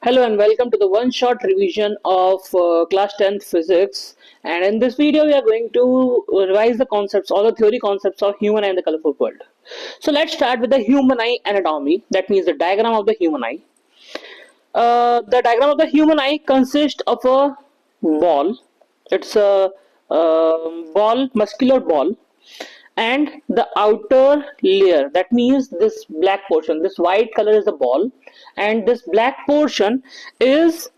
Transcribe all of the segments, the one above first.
Hello and welcome to the one-shot revision of class 10th physics, and in this video we are going to revise the concepts, all the theory concepts of human eye in the colorful world. So let's start with the human eye anatomy, that means the diagram of the human eye. The diagram of the human eye consists of a ball. It's a ball, muscular ball, and the outer layer, that means this black portion, this white color is the ball, and this black portion is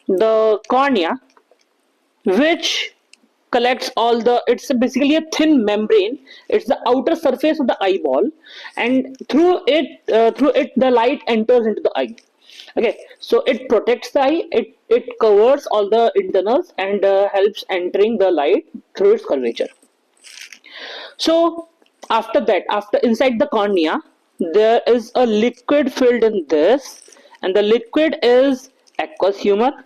the cornea, which collects all the, it's basically a thin membrane, it's the outer surface of the eyeball, and through it the light enters into the eye. Okay, so it protects the eye, it covers all the internals and helps entering the light through its curvature. So after that, after inside the cornea, there is a liquid filled in this, and the liquid is aqueous humor.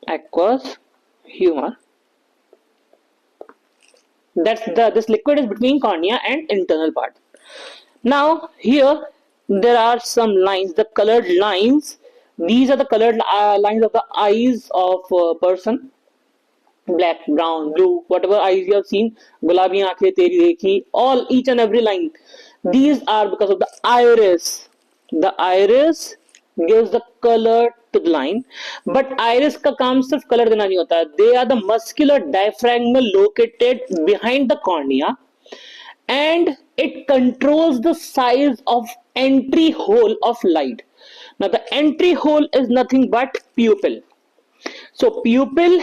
Aqueous humor. This liquid is between cornea and internal part. Now here there are some lines, the colored lines. These are the colored lines of the eyes of a person. Black, brown, blue, whatever eyes you have seen, gulabi aankhein teri dekhi, all, each and every line. These are because of the iris. The iris gives the color to the line, but iris का काम सिर्फ color देना नहीं होता है. They are the muscular diaphragm located behind the cornea, and it controls the size of entry hole of light. Now the entry hole is nothing but pupil. So pupil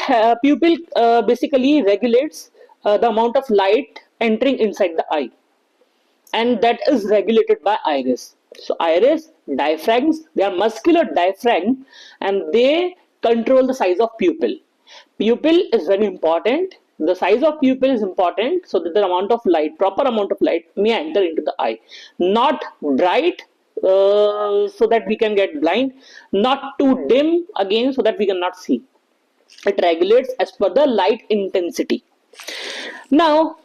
basically regulates the amount of light entering inside the eye, and that is regulated by iris. So iris, diaphragms, they are muscular diaphragm, and they control the size of pupil. Pupil is very important. The size of pupil is important so that the amount of light, proper amount of light, may enter into the eye. Not bright, so that we can get blind, not too dim again so that we cannot see. It regulates as per the light intensity. Now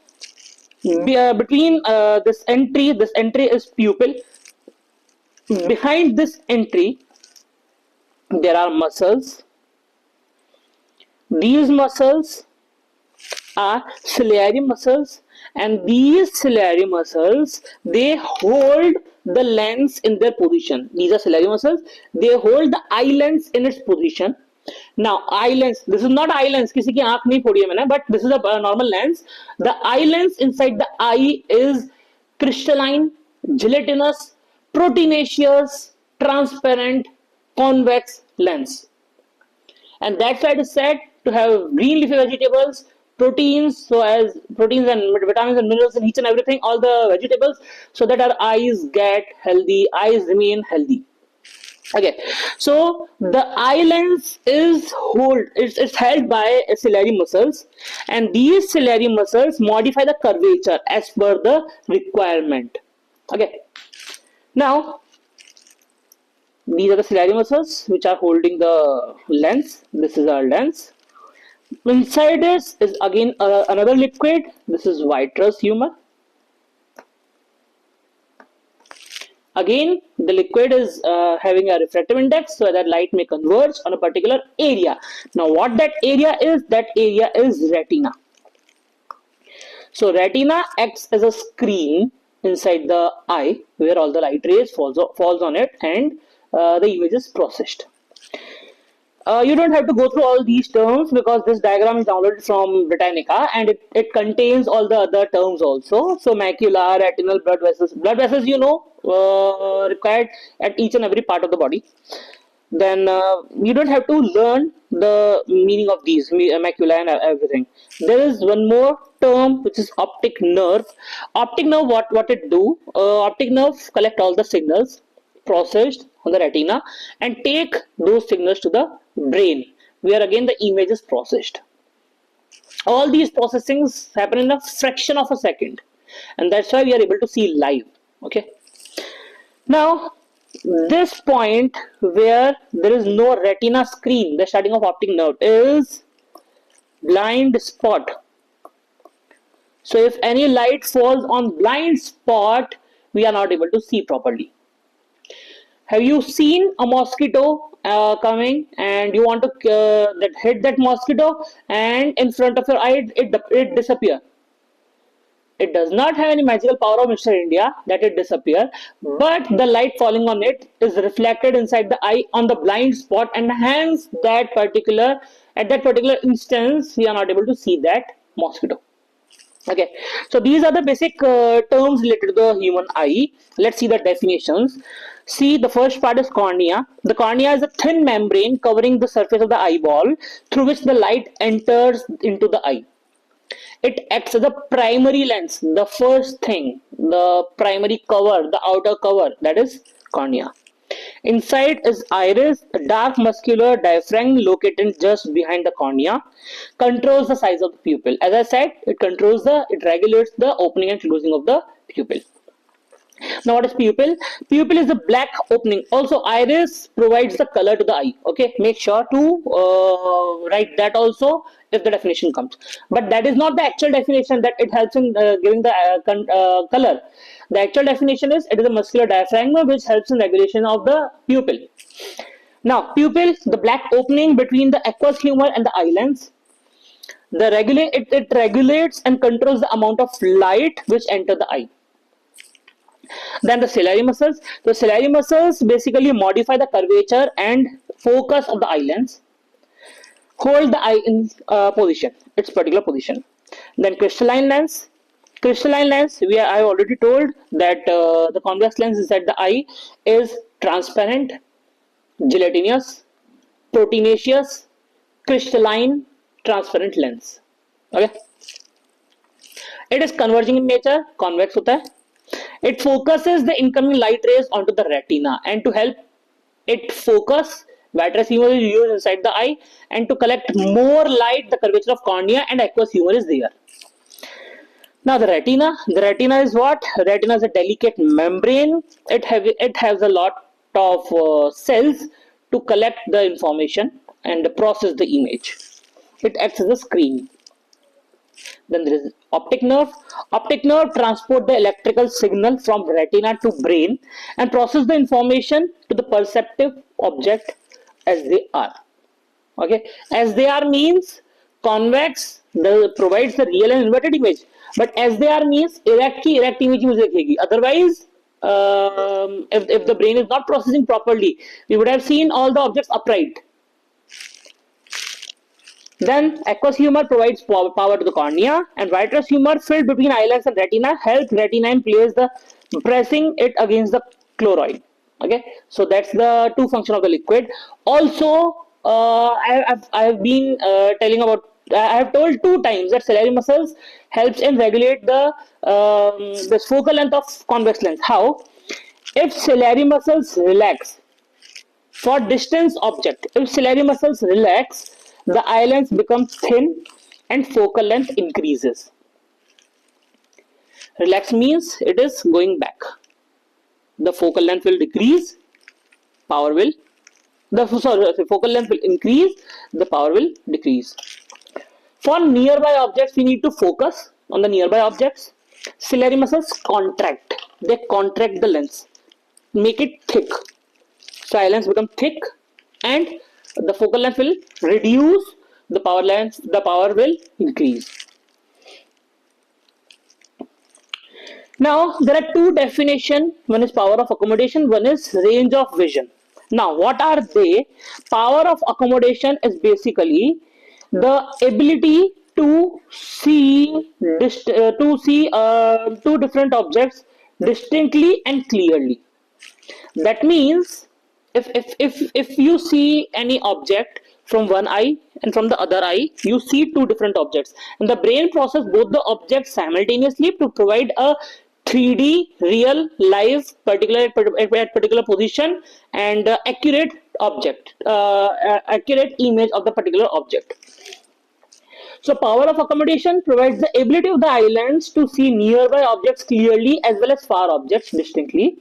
between this entry is pupil. Behind this entry there are muscles. These muscles are ciliary muscles, and these ciliary muscles, they hold the lens in their position. These are ciliary muscles, they hold the eye lens in its position. Now eye lens, this is not eye lens, किसी की आंख नहीं फोड़ी है मैंने, but this is a normal lens. The eye lens inside the eye is crystalline, gelatinous, proteinaceous, transparent, convex lens, and that's why it is said to have green leafy vegetables, proteins, so as proteins and vitamins and minerals in each and everything, all the vegetables, so that our eyes get healthy, eyes remain healthy. Okay, so the eye lens is it's held by ciliary muscles, and these ciliary muscles modify the curvature as per the requirement. Okay, now these are the ciliary muscles which are holding the lens. This is our lens. Inside this is again another liquid. This is vitreous humor. Again, the liquid is having a refractive index so that light may converge on a particular area. Now what that area is retina. So retina acts as a screen inside the eye where all the light rays falls on it, and the image is processed. You don't have to go through all these terms because this diagram is downloaded from Britannica, and it contains all the other terms also. So macula, retinal, blood vessels you know, required at each and every part of the body. Then you don't have to learn the meaning of these, macula and everything. There is one more term which is optic nerve. Optic nerve, what it do? Optic nerve collect all the signals processed on the retina and take those signals to the brain, where again the image is processed. All these processings happen in a fraction of a second, and that's why we are able to see live. Okay, now this point where there is no retina screen, the starting of optic nerve, is blind spot. So if any light falls on blind spot, we are not able to see properly. Have you seen a mosquito coming and you want to hit that mosquito, and in front of your eye it disappear? It does not have any magical power of Mr. India that it disappear, but the light falling on it is reflected inside the eye on the blind spot, and hence at that particular instance we are not able to see that mosquito. Okay, so these are the basic terms related to the human eye. Let's see the definitions. See, the first part is cornea. The cornea is a thin membrane covering the surface of the eyeball through which the light enters into the eye. It acts as a primary lens. The first thing, the primary cover, the outer cover, that is cornea. Inside is iris, a dark muscular diaphragm located just behind the cornea, controls the size of the pupil. As I said, it regulates the opening and closing of the pupil. Now, what is pupil? Pupil is a black opening. Also, iris provides the color to the eye. Okay, make sure to write that also if the definition comes. But that is not the actual definition that it helps in giving the color. The actual definition is it is a muscular diaphragm which helps in regulation of the pupil. Now, pupil, the black opening between the aqueous humor and the eye lens. It regulates and controls the amount of light which enter the eye. Then the ciliary muscles. The ciliary muscles basically modify the curvature and focus of the eye lens, hold the eye in its particular position. Then crystalline lens. Crystalline lens, I have already told that the convex lens inside the eye is transparent, gelatinous, proteinaceous, crystalline, transparent lens. Okay. It is converging in nature, convex hota hai. It focuses the incoming light rays onto the retina, and to help it focus, vitreous humor is used inside the eye, and to collect more light, the curvature of cornea and aqueous humor is there. Now the retina is what? Retina is a delicate membrane. It has a lot of cells to collect the information and process the image. It acts as a screen. Then there is optic nerve. Optic nerve transport the electrical signal from retina to brain and process the information to the perceptive object as they are. Okay, as they are means convex provides the real and inverted image, but as they are means erect image use rakhegi. Otherwise, if the brain is not processing properly, we would have seen all the objects upright. Then aqueous humor provides power to the cornea, and vitreous humor filled between eye lens and retina helps retina in place the pressing it against the choroid. Okay, so that's the two function of the liquid. Also, I have been telling about. I have told 2 times that ciliary muscles helps in regulate the focal length of convex lens. How? If ciliary muscles relax for distance object, if ciliary muscles relax, the eye lens becomes thin and focal length increases. Relax means it is going back. The focal length will decrease, focal length will increase, the power will decrease. For nearby objects, we need to focus on the nearby objects. Ciliary muscles contract. They contract the lens, make it thick. So eye lens become thick and the focal length will reduce, the power will increase. Now there are 2 definitions. One is power of accommodation, one is range of vision. Now what are they? Power of accommodation is basically the ability to see 2 different objects distinctly and clearly. That means if you see any object from one eye and from the other eye, you see 2 different objects, and the brain processes both the objects simultaneously to provide a 3D real live at particular position and accurate image of the particular object. So power of accommodation provides the ability of the eye lens to see nearby objects clearly as well as far objects distinctly.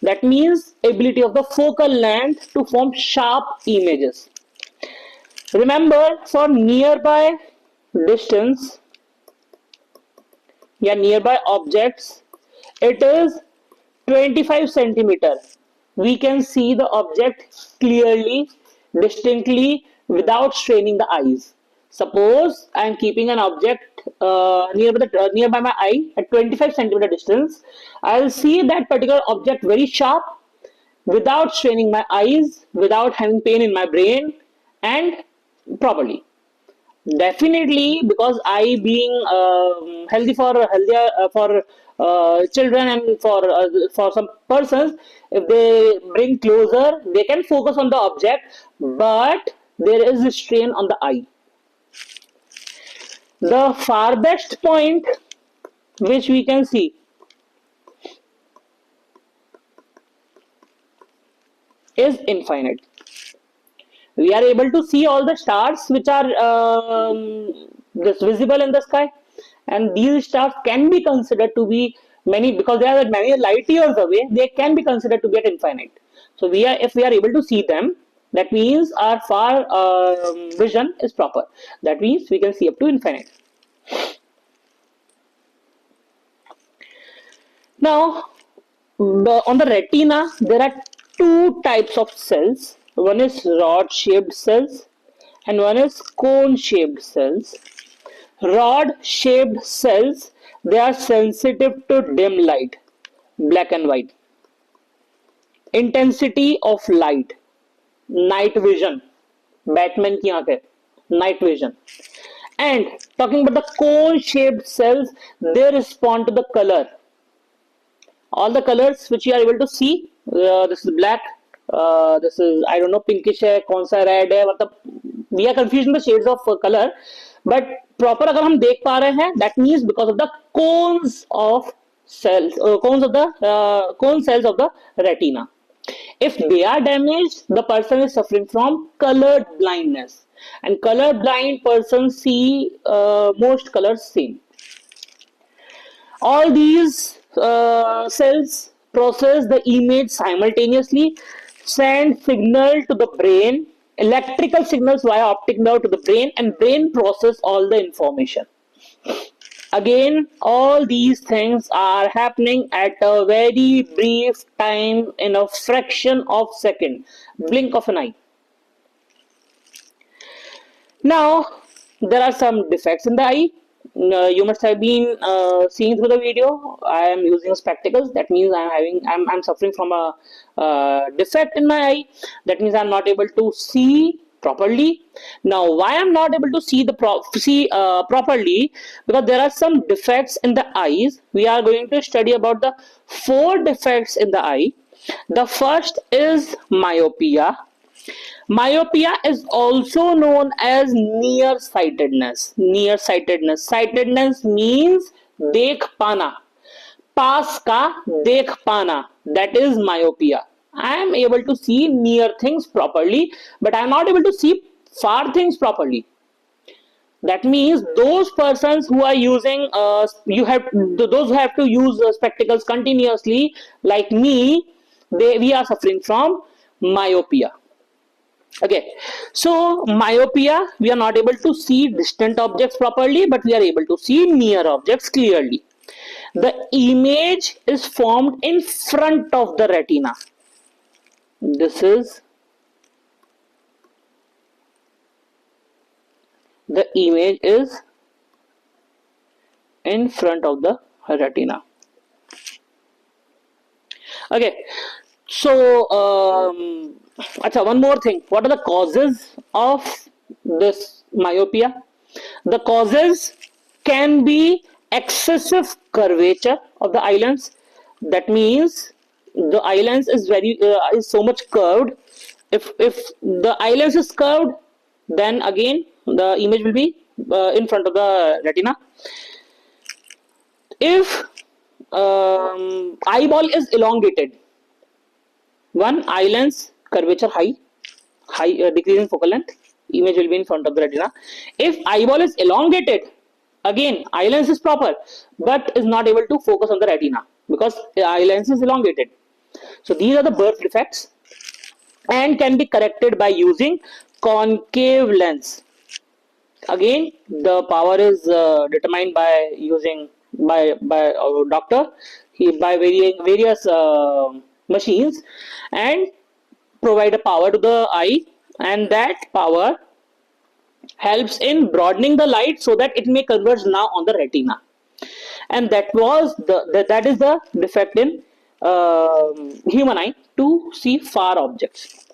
That means ability of the focal length to form sharp images. Remember, for nearby distance, nearby objects, it is 25 centimeter. we can see the object clearly, distinctly, without straining the eyes. Suppose I am keeping an object nearby my eye at 25 centimeter distance. I will see that particular object very sharp, without straining my eyes, without having pain in my brain, and properly. Definitely, because eye being healthy for healthier for children and for some persons, if they bring closer, they can focus on the object, but there is a strain on the eye. The farthest point which we can see is infinite. We are able to see all the stars which are visible in the sky, and these stars can be considered to be many, because they are many light years away. They can be considered to be at infinite. So if we are able to see them, that means our far vision is proper. That means we can see up to infinite. Now, on the retina, there are two types of cells. One is rod shaped cells and one is cone shaped cells. Rod shaped cells, they are sensitive to dim light, black and white, intensity of light, night vision, Batman की आंखें, night vision. And talking about the cone shaped cells, they respond to the color. All the colors which you are able to see, this is black, this is, I don't know, pinkish है, कौन सा red है, मतलब we are confused in the shades of color, but proper अगर हम देख पा रहे हैं, that means because of the cones of cells, cone cells of the retina. If they are damaged, the person is suffering from colored blindness, and color blind persons see most colors same. All these cells process the image simultaneously, send signal to the brain, electrical signals via optic nerve to the brain, and brain process all the information. Again, all these things are happening at a very brief time, in a fraction of second, blink of an eye. Now, there are some defects in the eye. You must have been seeing through the video. I am using spectacles. That means I'm suffering from a defect in my eye. That means I'm not able to see properly. Now, why I'm not able to see properly? Because there are some defects in the eyes. We are going to study about the 4 defects in the eye. The first is myopia. Myopia is also known as nearsightedness. Nearsightedness. Sightedness means dekh pana. Paas ka dekh pana. That is myopia. I am able to see near things properly, but I am not able to see far things properly. That means those persons who are using, those who have to use spectacles continuously, like me, we are suffering from myopia. Okay, so myopia, we are not able to see distant objects properly, but we are able to see near objects clearly. The image is formed in front of the retina. This is the image is in front of the retina. Okay, so one more thing. What are the causes of this myopia? The causes can be excessive curvature of the eye lens. That means the eye lens is is so much curved. If the eye lens is curved, then again the image will be in front of the retina. If eyeball is elongated, one eye lens curvature high decrease in focal length, image will be in front of the retina. If eyeball is elongated, again eye lens is proper but is not able to focus on the retina because the eye lens is elongated. So these are the birth defects and can be corrected by using concave lens. Again, the power is determined by using by our doctor. By varying various machines and provide a power to the eye, and that power helps in broadening the light so that it may converge now on the retina. And that is the defect in human eye to see far objects.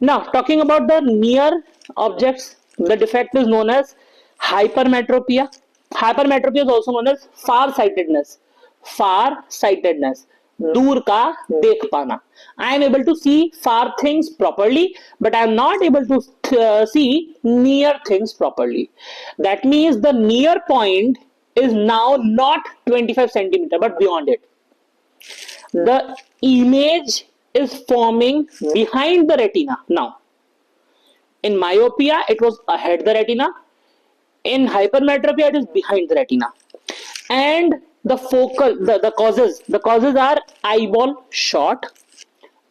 Now, talking about the near objects, the defect is known as hypermetropia. Hypermetropia is also known as far-sightedness. Far-sightedness, दूर का देख पाना. I am able to see far things properly, but I am not able to see near things properly. That means the near point is now not 25 centimeter, but beyond it. The image is forming behind the retina now. In myopia, it was ahead the retina. In hypermetropia, it is behind the retina. And the causes are eyeball short,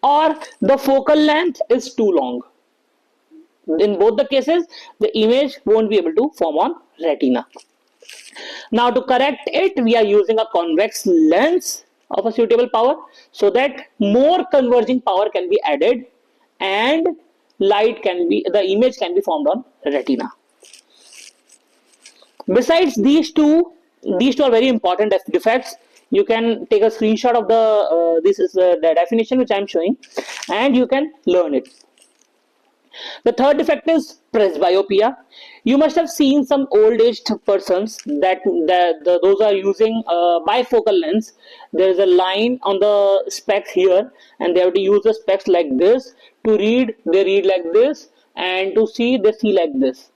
or the focal length is too long. In both the cases, the image won't be able to form on retina. Now, to correct it, we are using a convex lens of a suitable power so that more converging power can be added and the image can be formed on retina. Besides these two are very important defects. You can take a screenshot of the definition which I am showing, and you can learn it. The third defect is presbyopia. You must have seen some old-aged persons those are using bifocal lens. There is a line on the specs here, and they have to use the specs like this. To read, they read like this, and to see, they see like this.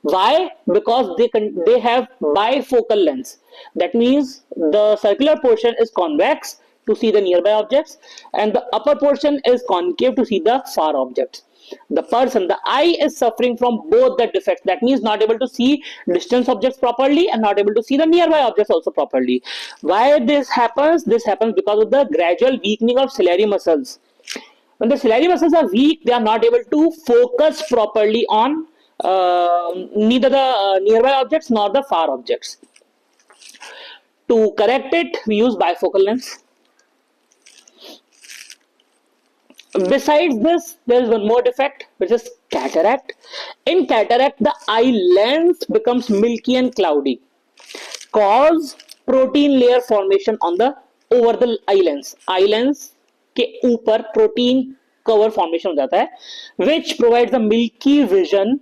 Why? Because they have bifocal lens. That means the circular portion is convex to see the nearby objects, and the upper portion is concave to see the far objects. The eye is suffering from both the defects. That means not able to see distance objects properly and not able to see the nearby objects also properly. Why this happens? This happens because of the gradual weakening of ciliary muscles. When the ciliary muscles are weak, they are not able to focus properly on neither the nearby objects nor the far objects. To correct it, we use bifocal lens. Besides this, there is one more defect, which is cataract. In cataract, the eye lens becomes milky and cloudy, cause protein layer formation over the eye lens. Eye lens के ऊपर protein cover formation हो जाता है, which provides a milky vision,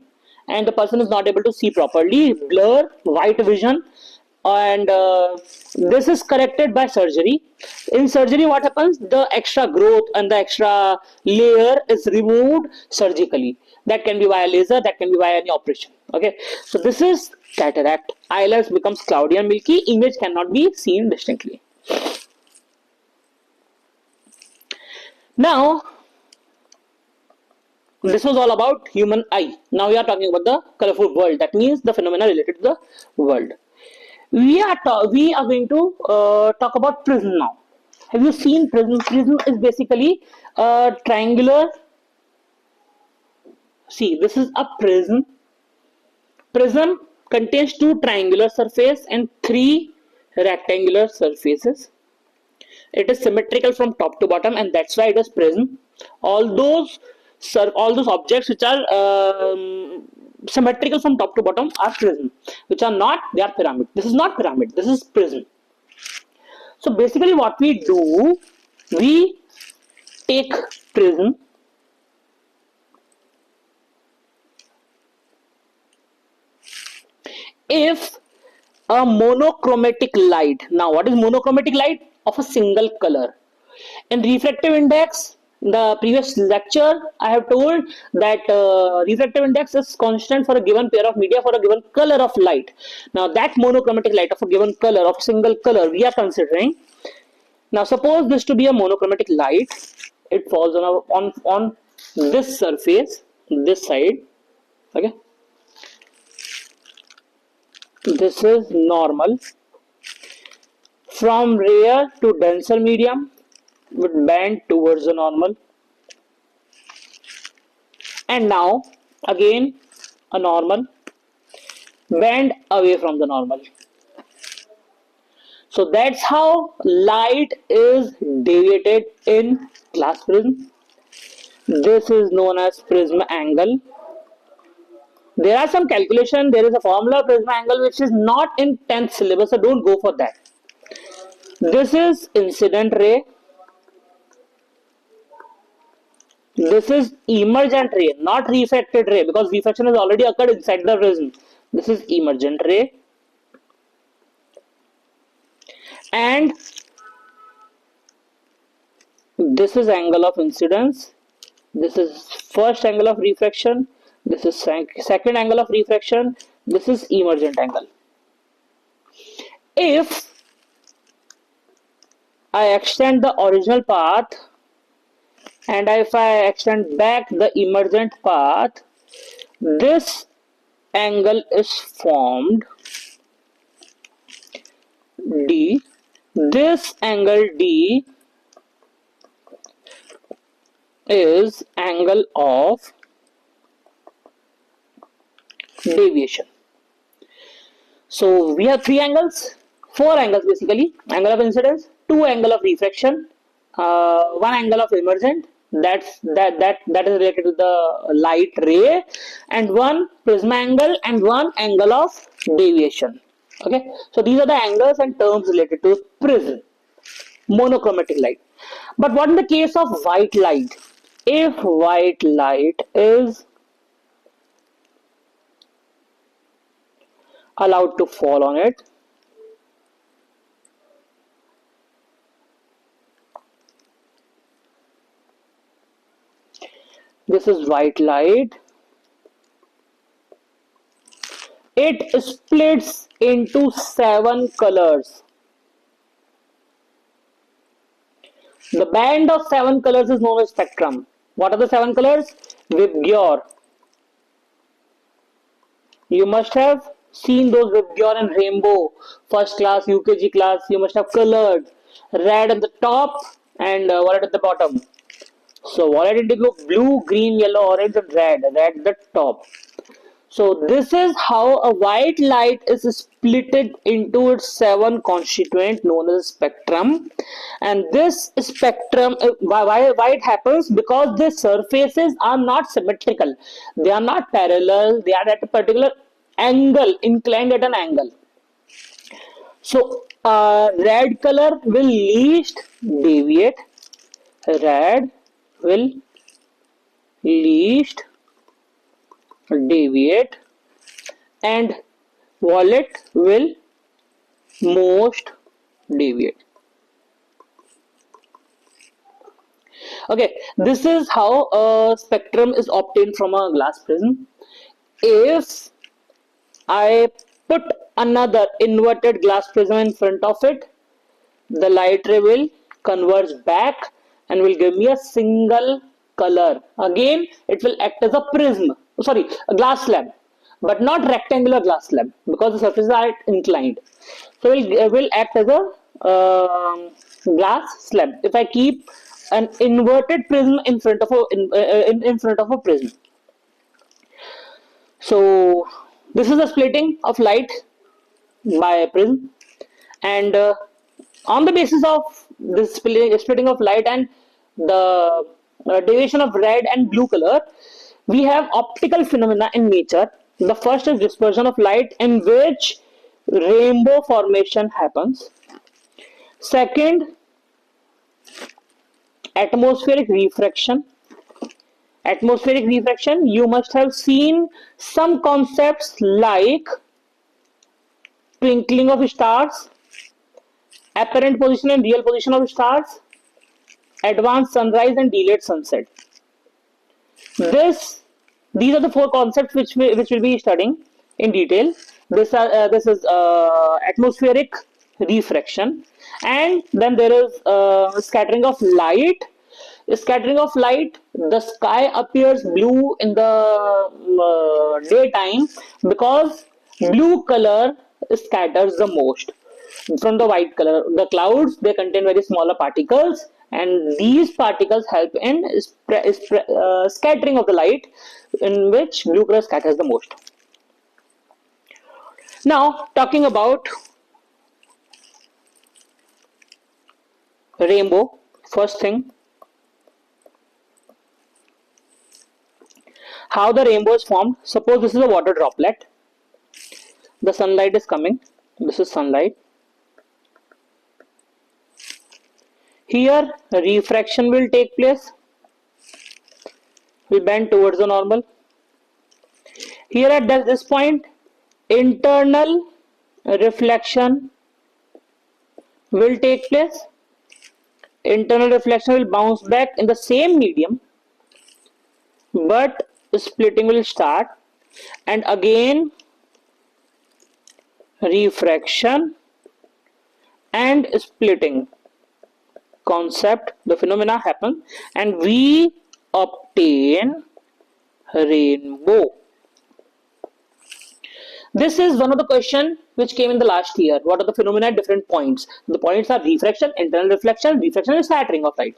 and the person is not able to see properly, blur, white vision, and this is corrected by surgery. In surgery, what happens? The extra growth and the extra layer is removed surgically. That can be via laser, that can be via any operation. Okay, so this is cataract. Eye lens becomes cloudy and milky, image cannot be seen distinctly. Now, this was all about human eye. Now we are talking about the colorful world. That means the phenomena related to the world. We are going to talk about prism now. Have you seen prism? Prism is basically a triangular. See, this is a prism. Prism contains two triangular surfaces and three rectangular surfaces. It is symmetrical from top to bottom, and that's why it is prism. All those objects which are symmetrical from top to bottom are prism. Which are not, they are pyramid. This is not pyramid, this is prism. So basically what we do, we take prism, if a monochromatic light, now what is monochromatic light? Of a single color. In refractive index, the previous lecture I have told that refractive index is constant for a given pair of media for a given color of light. Now that monochromatic light of a given color, of single color, we are considering. Now suppose this to be a monochromatic light. It falls on this surface, this side. Okay, this is normal. From rare to denser medium would bend towards the normal, and now again a normal, bend away from the normal. So that's how light is deviated in glass prism. This is known as prism angle. There are some calculation. There is a formula of prism angle which is not in 10th syllabus, so don't go for that. This is incident ray. This is emergent ray, not refracted ray, because refraction has already occurred inside the prism. This is emergent ray. And this is angle of incidence. This is first angle of refraction. This is second angle of refraction. This is emergent angle. If I extend the original path and if I extend back the emergent path, this angle is formed D. This angle D is angle of deviation. So we have three angles, four angles basically: angle of incidence, two angle of refraction, one angle of emergent, that is related to the light ray, and one prism angle and one angle of deviation. Okay, so these are the angles and terms related to prism, monochromatic light. But what in the case of white light? If white light is allowed to fall on it, this is white light, it splits into 7 colors. The band of 7 colors is known as spectrum. What are the 7 colors? Vibgyor. You must have seen those Vibgyor and rainbow. First class, UKG class, you must have colored. Red at the top and violet at the bottom. So violet, indigo, blue, green, yellow, orange and red. Red at the top. So this is how a white light is splitted into its 7 constituent known as spectrum. And this spectrum, why it happens? Because the surfaces are not symmetrical. They are not parallel. They are at a particular angle, inclined at an angle. So red color will least deviate. Red will least deviate and violet will most deviate. Okay, this is how a spectrum is obtained from a glass prism. If I put another inverted glass prism in front of it, the light ray will converge back and will give me a single color. Again, it will act as a prism, sorry, a glass slab, but not rectangular glass slab because the surfaces are inclined. So it will act as a glass slab if I keep an inverted prism in front of a prism. So this is the splitting of light by a prism, and on the basis of this splitting of light and the deviation of red and blue color, we have optical phenomena in nature. The first is dispersion of light, in which rainbow formation happens. Second, atmospheric refraction. Atmospheric refraction, you must have seen some concepts like twinkling of stars, apparent position and real position of stars, advanced sunrise and delayed sunset. These are the 4 concepts which we'll be studying in detail. This is atmospheric refraction, and then there is scattering of light. Scattering of light, the sky appears blue in the daytime because blue color scatters the most from the white color. The clouds, they contain very smaller particles, and these particles help in scattering of the light, in which blue color scatters the most. Now talking about rainbow. First thing, how the rainbow is formed. Suppose this is a water droplet. The sunlight is coming. This is sunlight. Here refraction will take place. Will bend towards the normal. Here at this point, internal reflection will take place. Internal reflection will bounce back in the same medium, but splitting will start, and again refraction and splitting concept, the phenomena happen, and we obtain rainbow. This is one of the questions which came in the last year. What are the phenomena at different points? The points are refraction, internal reflection, refraction and scattering of light.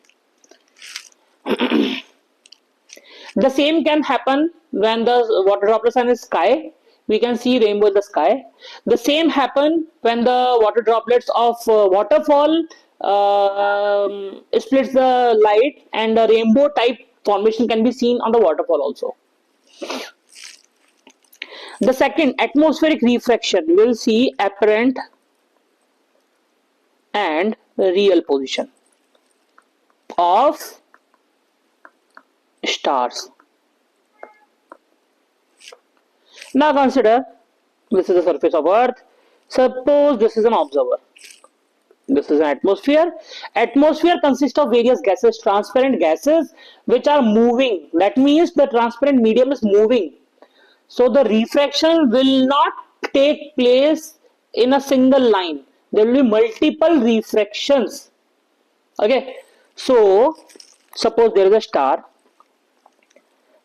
The same can happen when the water droplets are in the sky. We can see rainbow in the sky. The same happen when the water droplets of waterfall splits the light, and a rainbow type formation can be seen on the waterfall also. The second, atmospheric refraction, we will see apparent and real position of stars. Now consider, this is the surface of Earth. Suppose this is an observer. This is an atmosphere. Atmosphere consists of various gases, transparent gases, which are moving. That means the transparent medium is moving. So the refraction will not take place in a single line. There will be multiple refractions. Okay. So suppose there is a star.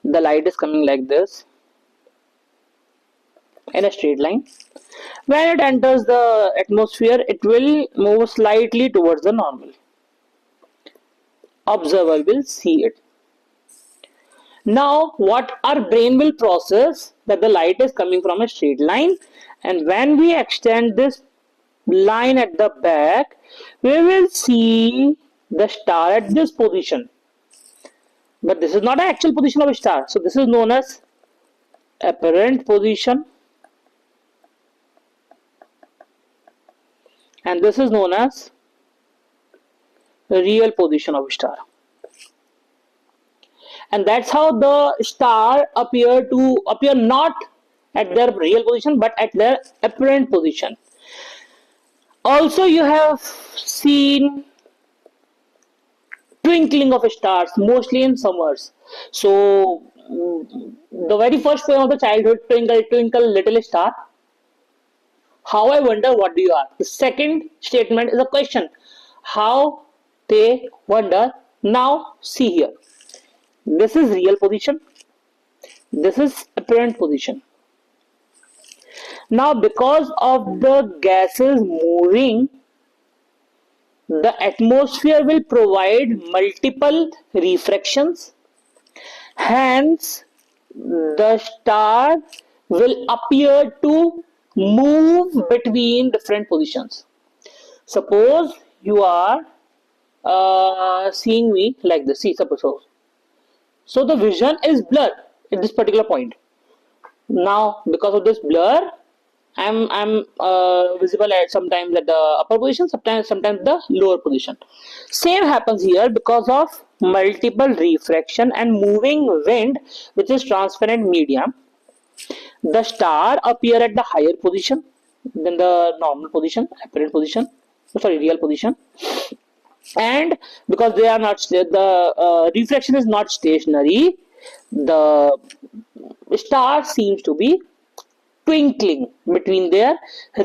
The light is coming like this in a straight line. When it enters the atmosphere, it will move slightly towards the normal. Observer will see it. Now what our brain will process, that the light is coming from a straight line, and when we extend this line at the back, we will see the star at this position. But this is not an actual position of a star. So this is known as apparent position, and this is known as real position of a star. And that's how the star appear not at their real position but at their apparent position. Also, you have seen twinkling of stars, mostly in summers. So the very first poem of the childhood, Twinkle Twinkle Little Star. How I wonder what do you are. The second statement is a question. How they wonder. Now see here. This is real position. This is apparent position. Now because of the gases moving, the atmosphere will provide multiple refractions. Hence, the star will appear to move between different positions. Suppose you are seeing me like this. See, suppose so the vision is blurred at this particular point. Now because of this blur, I'm visible at sometimes at the upper position, sometimes the lower position. Same happens here because of multiple refraction and moving wind, which is transparent medium. The star appear at the higher position than the normal position, apparent position, sorry, real position. And because they are not, the refraction is not stationary, the star seems to be twinkling between their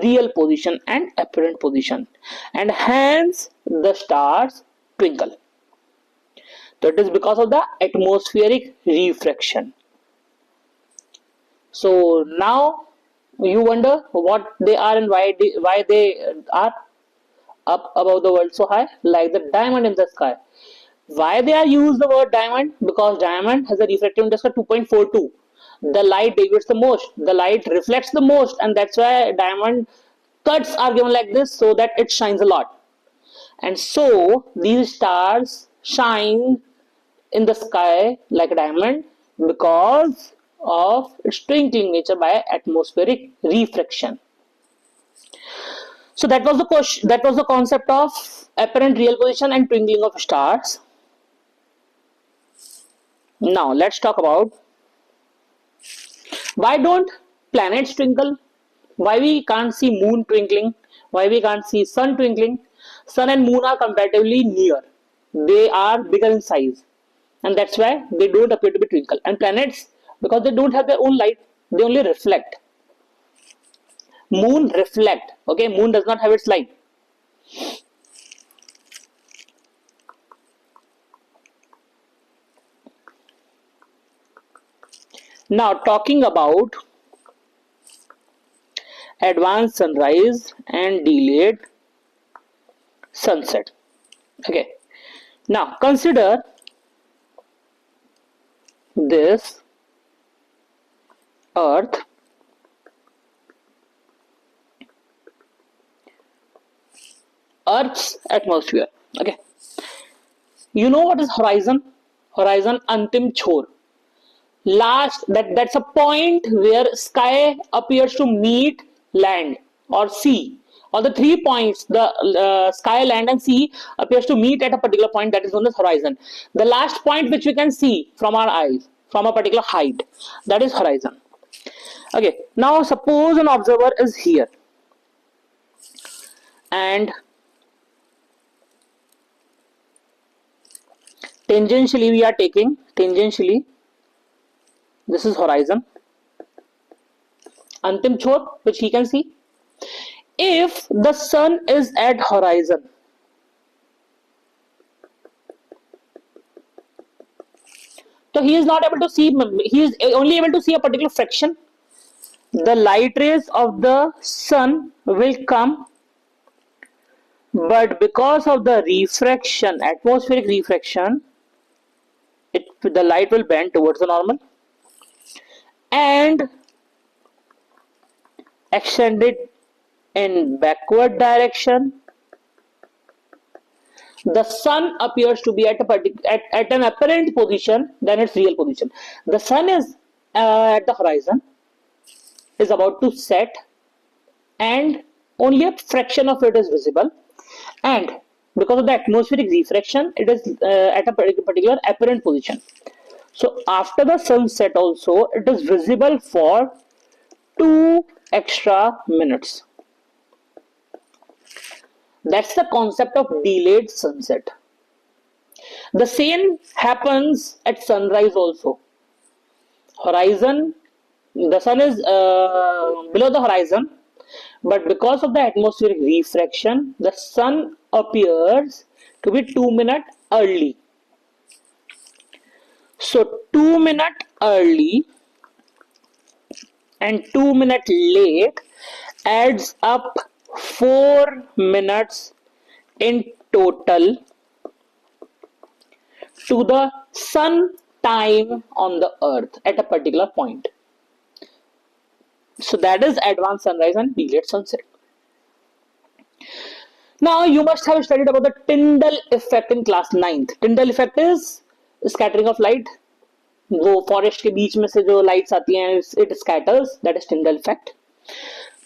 real position and apparent position, and hence the stars twinkle. So it is because of the atmospheric refraction. So now you wonder what they are and why they are up above the world so high, like the diamond in the sky. Why they are used the word diamond? Because diamond has a refractive index of 2.42. The light deviates the most, the light reflects the most, and that's why diamond cuts are given like this, so that it shines a lot. and so these stars shine in the sky like a diamond because of its twinkling nature by atmospheric refraction. So that was the question, that was the concept of apparent real position and twinkling of stars. Now let's talk about why don't planets twinkle, why we can't see moon twinkling, why we can't see sun twinkling. Sun and moon are comparatively near, they are bigger in size, and that's why they don't appear to be twinkle. And planets, because they don't have their own light, they only reflect. Moon reflect, okay, moon does not have its light. Now talking about advanced sunrise and delayed sunset. Okay, now consider this earth, earth's atmosphere. Okay, you know what is horizon? Horizon, antim chhor, last, that's a point where sky appears to meet land or sea, or the 3 points, the sky, land and sea appears to meet at a particular point, that is known as horizon. The last point which we can see from our eyes from a particular height, that is horizon. Okay, now suppose an observer is here and tangentially we are taking, tangentially this is horizon, antim chhor, which he can see. If the sun is at horizon, so he is not able to see, he is only able to see a particular fraction. The light rays of the sun will come, but because of the refraction, atmospheric refraction, the light will bend towards the normal and extend it in backward direction. The sun appears to be at an apparent position than its real position. The sun is at the horizon, is about to set, and only a fraction of it is visible, and because of the atmospheric refraction it is at a particular apparent position. So after the sunset also it is visible for 2 extra minutes. That's the concept of delayed sunset. The same happens at sunrise also. Horizon, the sun is below the horizon, but because of the atmospheric refraction, the sun appears to be 2 minutes early. So 2 minutes early and 2 minutes late adds up 4 minutes in total to the sun time on the earth at a particular point. So that is advanced sunrise and delayed sunset. Now you must have studied about the Tyndall effect in class 9th. Tyndall effect is scattering of light. वो forest के बीच में से जो lights आती हैं, it scatters, that is Tyndall effect.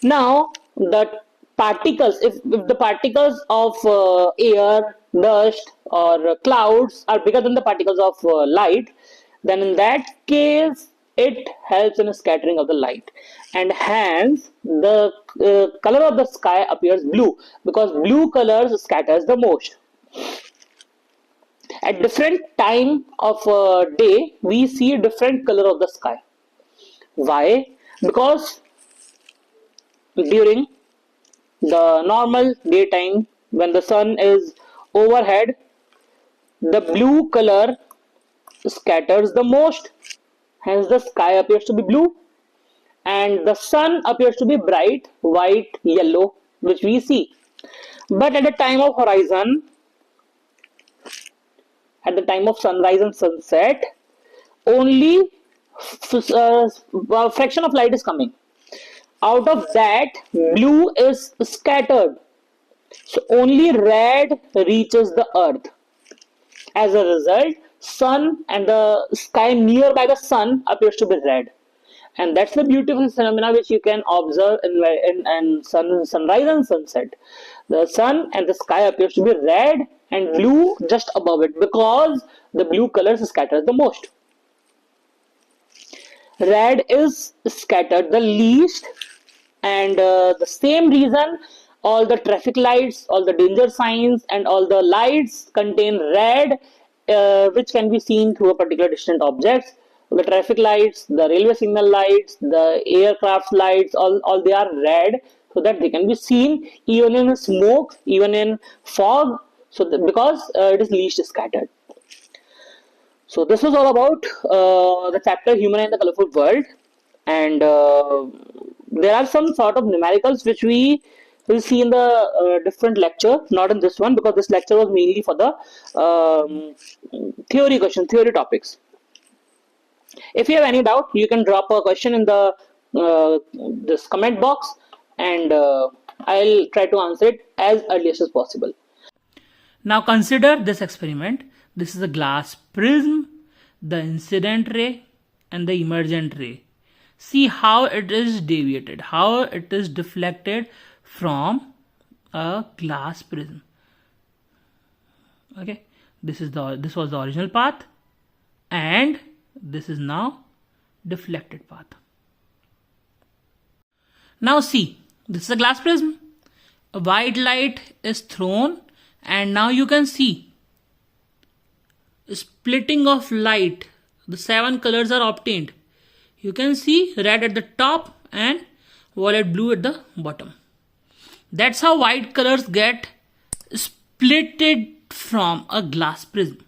Now the particles, if the particles of air, dust or clouds are bigger than the particles of light, then in that case it helps in scattering of the light, and hence the color of the sky appears blue, because blue colors scatters the most. At different time of day we see different color of the sky. Why? Because during the normal daytime, when the sun is overhead, the blue color scatters the most, hence the sky appears to be blue, and the sun appears to be bright white, yellow, which we see. But at the time of horizon, at the time of sunrise and sunset, only a fraction of light is coming. Out of that, blue is scattered. So only red reaches the earth. As a result, sun and the sky nearby the sun appears to be red. And that's the beautiful phenomena which you can observe in sunrise and sunset. The sun and the sky appears to be red and blue just above it because the blue colors scatter the most. Red is scattered the least, and the same reason all the traffic lights, all the danger signs, and all the lights contain red, which can be seen through a particular distant objects. The traffic lights, the railway signal lights, the aircraft lights, all they are red so that they can be seen even in smoke, even in fog, so that, because it is least scattered. So this was all about the chapter Human and the Colorful World, and there are some sort of numericals which we will see in the different lecture, not in this one because this lecture was mainly for the theory topics. If you have any doubt, you can drop a question in the this comment box, and I'll try to answer it as early as possible. Now consider this experiment. This is a glass prism, the incident ray and the emergent ray. See how it is deviated, how it is deflected from a glass prism. Okay, this was the original path, and this is now deflected path. Now see, this is a glass prism. A white light is thrown, and now you can see splitting of light. The 7 colors are obtained. You can see red at the top and violet blue at the bottom. That's how white colors get splitted from a glass prism.